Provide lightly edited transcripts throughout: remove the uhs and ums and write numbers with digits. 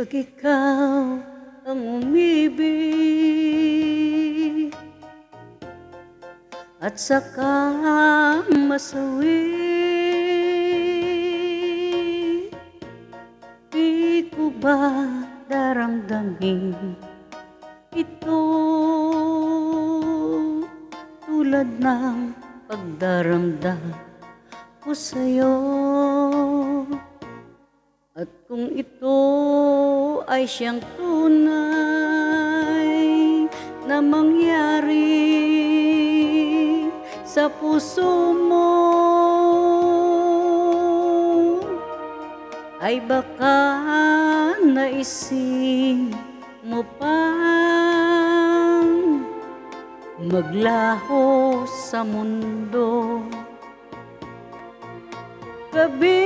Pag ikaw ang umibig at saka masawi, di ko ba daramdamin ito tulad ng pagdaramdam ko sa'yo? At kung ito ay siyang tunay na mangyari sa puso mo, ay baka naisin mo pang maglaho sa mundo. Gabi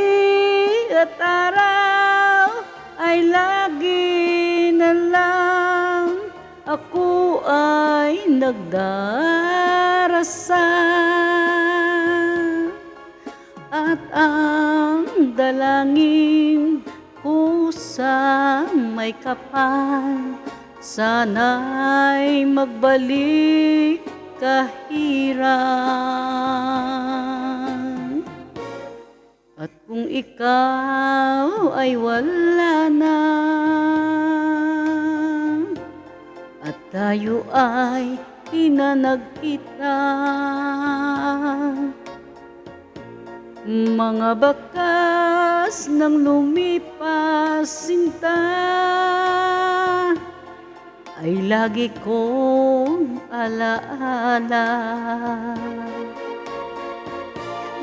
at araw ay lagi na lang ako ay nagdarasal, at ang dalangin ko sa may kapal, sana'y magbalik kahirap. At kung ikaw ay wala na at tayo ay di na nagkita, mga bakas ng lumipas sinta ay lagi kong alaala.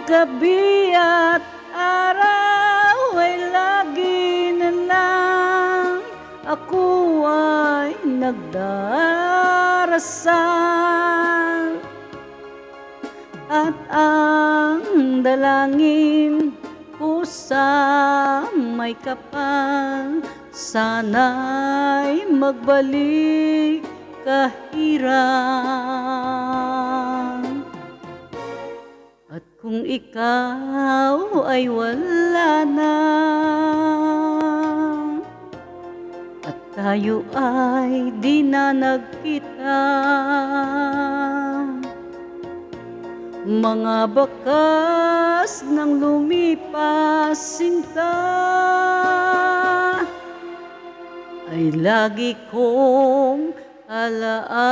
Gabi at araw ay lagi na lang ako ay nagdarasal, at ang dalangin ko sa may kapal, sana'y magbalik kahirap. At kung ikaw ay wala na at tayo ay di na nagkita, mga bakas ng lumipas sinta ay lagi kong alaala.